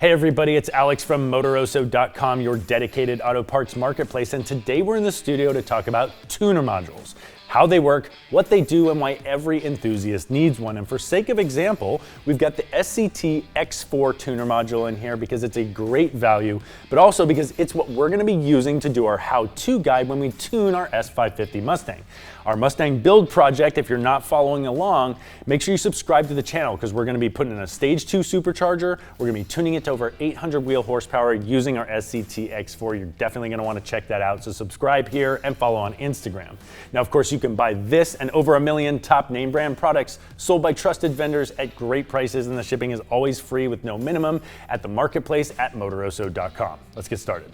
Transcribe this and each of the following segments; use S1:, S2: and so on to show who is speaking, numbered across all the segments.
S1: Hey everybody, it's Alex from Motoroso.com, your dedicated auto parts marketplace, and today we're in the studio to talk about tuner modules, how they work, what they do, and why every enthusiast needs one. And for sake of example, we've got the SCT X4 tuner module in here because it's a great value, but also because it's what we're gonna be using to do our how-to guide when we tune our S550 Mustang. Our Mustang build project, if you're not following along, make sure you subscribe to the channel because we're gonna be putting in a stage 2 supercharger. We're gonna be tuning it to over 800 wheel horsepower using our SCT X4. You're definitely gonna wanna check that out. So subscribe here and follow on Instagram. Now, of course, you can buy this and over 1 million top name brand products sold by trusted vendors at great prices, and the shipping is always free with no minimum at the marketplace at Motoroso.com. Let's get started.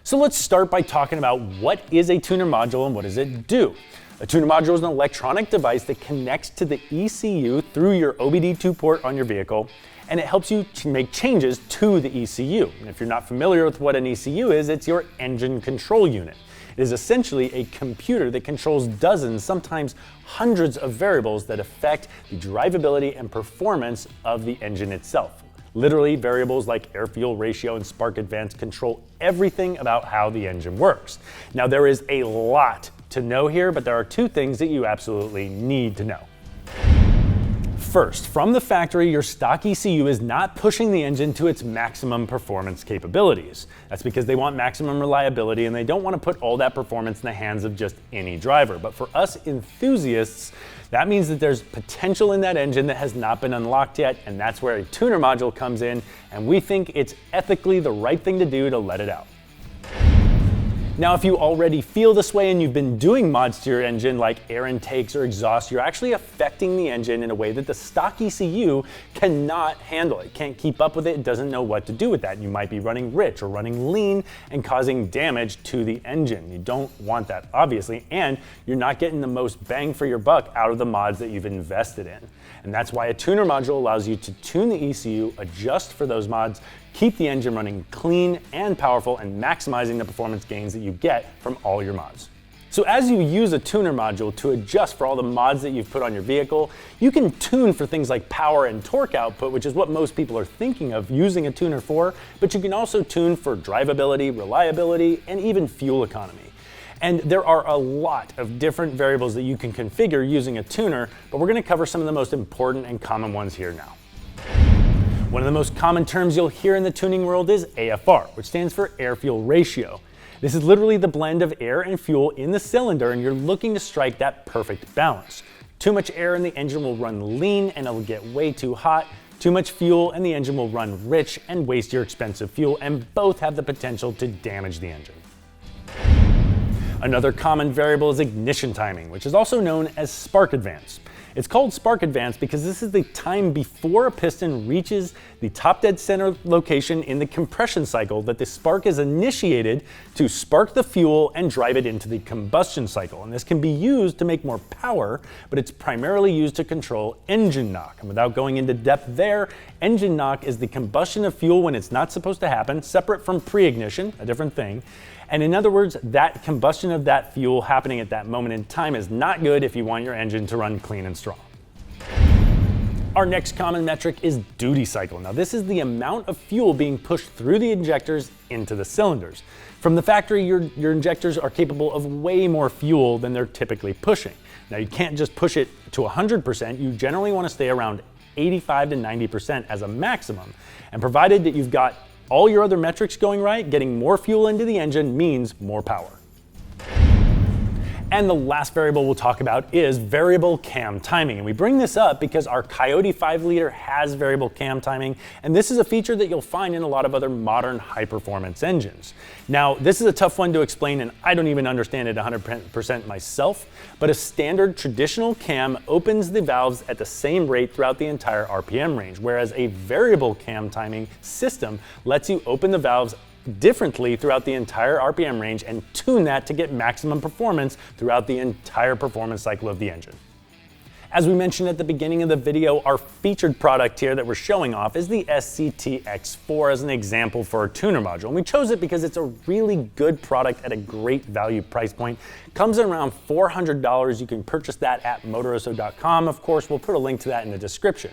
S1: So let's start by talking about what is a tuner module and what does it do. A tuner module is an electronic device that connects to the ECU through your OBD2 port on your vehicle, and it helps you to make changes to the ECU. And if you're not familiar with what an ECU is, it's your engine control unit. It is essentially a computer that controls dozens, sometimes hundreds of variables that affect the drivability and performance of the engine itself. Literally, variables like air-fuel ratio and spark advance control everything about how the engine works. Now, there is a lot to know here, but there are two things that you absolutely need to know. First, from the factory, your stock ECU is not pushing the engine to its maximum performance capabilities. That's because they want maximum reliability and they don't want to put all that performance in the hands of just any driver. But for us enthusiasts, that means that there's potential in that engine that has not been unlocked yet, and that's where a tuner module comes in, and we think it's ethically the right thing to do to let it out. Now, if you already feel this way and you've been doing mods to your engine like air intakes or exhaust, you're actually affecting the engine in a way that the stock ECU cannot handle. It can't keep up with it, it doesn't know what to do with that. You might be running rich or running lean and causing damage to the engine. You don't want that, obviously, and you're not getting the most bang for your buck out of the mods that you've invested in. And that's why a tuner module allows you to tune the ECU, adjust for those mods, keep the engine running clean and powerful, and maximizing the performance gains that you get from all your mods. So as you use a tuner module to adjust for all the mods that you've put on your vehicle, you can tune for things like power and torque output, which is what most people are thinking of using a tuner for, but you can also tune for drivability, reliability, and even fuel economy. And there are a lot of different variables that you can configure using a tuner, but we're going to cover some of the most important and common ones here now. One of the most common terms you'll hear in the tuning world is AFR, which stands for air-fuel ratio. This is literally the blend of air and fuel in the cylinder, and you're looking to strike that perfect balance. Too much air and the engine will run lean and it'll get way too hot. Too much fuel and the engine will run rich and waste your expensive fuel, and both have the potential to damage the engine. Another common variable is ignition timing, which is also known as spark advance. It's called spark advance because this is the time before a piston reaches the top dead center location in the compression cycle that the spark is initiated to spark the fuel and drive it into the combustion cycle. And this can be used to make more power, but it's primarily used to control engine knock. And without going into depth there, engine knock is the combustion of fuel when it's not supposed to happen, separate from pre-ignition, a different thing. And in other words, that combustion of that fuel happening at that moment in time is not good if you want your engine to run clean and strong. Our next common metric is duty cycle. Now, this is the amount of fuel being pushed through the injectors into the cylinders. From the factory, your injectors are capable of way more fuel than they're typically pushing. Now, you can't just push it to 100%. You generally want to stay around 85 to 90% as a maximum. And provided that you've got all your other metrics going right, getting more fuel into the engine means more power. And the last variable we'll talk about is variable cam timing. And we bring this up because our Coyote 5-liter has variable cam timing, and this is a feature that you'll find in a lot of other modern high-performance engines. Now, this is a tough one to explain, and I don't even understand it 100% myself, but a standard traditional cam opens the valves at the same rate throughout the entire RPM range, whereas a variable cam timing system lets you open the valves differently throughout the entire RPM range and tune that to get maximum performance throughout the entire performance cycle of the engine. As we mentioned at the beginning of the video, our featured product here that we're showing off is the SCT X4 as an example for a tuner module. And we chose it because it's a really good product at a great value price point. Comes in around $400. You can purchase that at Motoroso.com. Of course, we'll put a link to that in the description.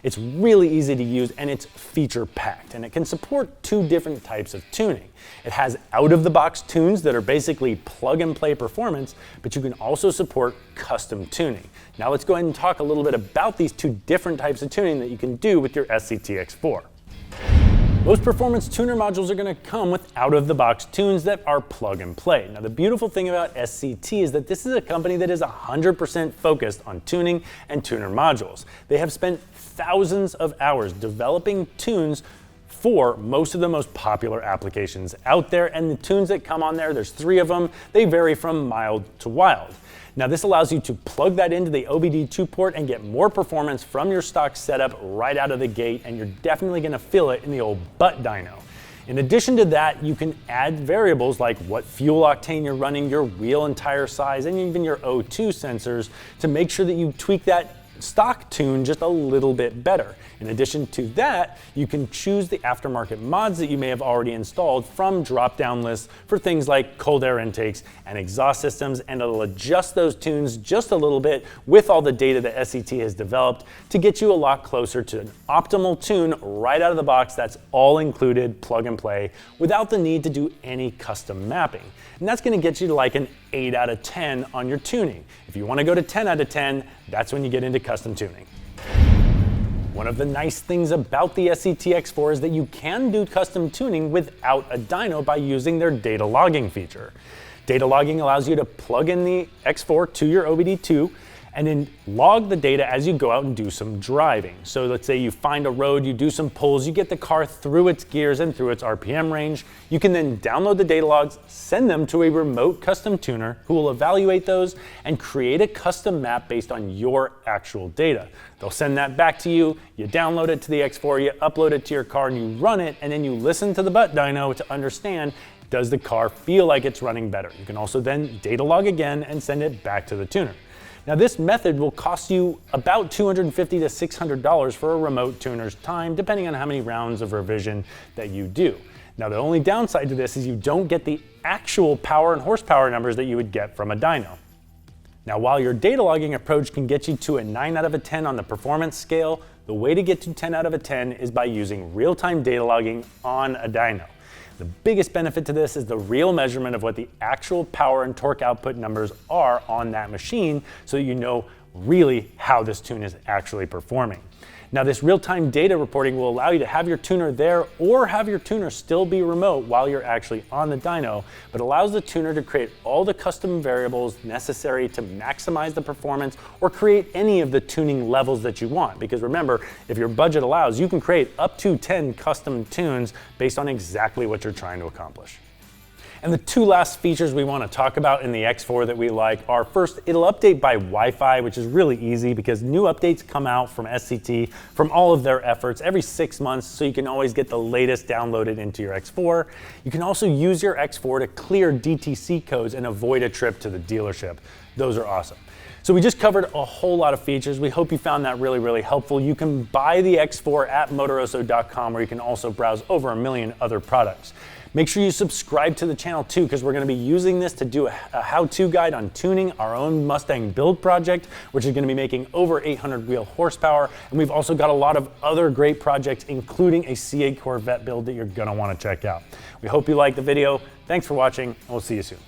S1: It's really easy to use and it's feature packed, and it can support two different types of tuning. It has out-of-the-box tunes that are basically plug-and-play performance, but you can also support custom tuning. Now let's go ahead and talk a little bit about these two different types of tuning that you can do with your SCT X4. Most performance tuner modules are going to come with out-of-the-box tunes that are plug-and-play. Now the beautiful thing about SCT is that this is a company that is 100% focused on tuning and tuner modules. They have spent thousands of hours developing tunes for most of the most popular applications out there, and the tunes that come on there's 3 of them. They vary from mild to wild. Now this allows you to plug that into the OBD2 port and get more performance from your stock setup right out of the gate, and you're definitely going to feel it in the old butt dyno. In addition to that, you can add variables like what fuel octane you're running, your wheel and tire size, and even your O2 sensors to make sure that you tweak that stock tune just a little bit better. In addition to that, you can choose the aftermarket mods that you may have already installed from drop-down lists for things like cold air intakes and exhaust systems, and it'll adjust those tunes just a little bit with all the data that SCT has developed to get you a lot closer to an optimal tune right out of the box that's all included, plug and play, without the need to do any custom mapping. And that's going to get you to like an 8 out of 10 on your tuning. If you want to go to 10 out of 10, that's when you get into custom tuning. One of the nice things about the SCT X4 is that you can do custom tuning without a dyno by using their data logging feature. Data logging allows you to plug in the X4 to your OBD2 and then log the data as you go out and do some driving. So let's say you find a road, you do some pulls, you get the car through its gears and through its RPM range. You can then download the data logs, send them to a remote custom tuner who will evaluate those and create a custom map based on your actual data. They'll send that back to you, you download it to the X4, you upload it to your car and you run it, and then you listen to the butt dyno to understand, does the car feel like it's running better? You can also then data log again and send it back to the tuner. Now this method will cost you about $250 to $600 for a remote tuner's time, depending on how many rounds of revision that you do. Now the only downside to this is you don't get the actual power and horsepower numbers that you would get from a dyno. Now while your data logging approach can get you to a 9 out of a 10 on the performance scale, the way to get to 10 out of a 10 is by using real-time data logging on a dyno. The biggest benefit to this is the real measurement of what the actual power and torque output numbers are on that machine, so you know really how this tune is actually performing. Now this real-time data reporting will allow you to have your tuner there or have your tuner still be remote while you're actually on the dyno, but allows the tuner to create all the custom variables necessary to maximize the performance or create any of the tuning levels that you want. Because remember, if your budget allows, you can create up to 10 custom tunes based on exactly what you're trying to accomplish. And the 2 last features we want to talk about in the X4 that we like are, first, it'll update by Wi-Fi, which is really easy because new updates come out from SCT from all of their efforts every 6 months, so you can always get the latest downloaded into your X4. You can also use your X4 to clear DTC codes and avoid a trip to the dealership. Those are awesome. So we just covered a whole lot of features. We hope you found that really, really helpful. You can buy the X4 at Motoroso.com, where you can also browse over a million other products. Make sure you subscribe to the channel too, because we're going to be using this to do a how-to guide on tuning our own Mustang build project, which is going to be making over 800 wheel horsepower. And we've also got a lot of other great projects, including a C8 Corvette build that you're going to want to check out. We hope you liked the video. Thanks for watching, and we'll see you soon.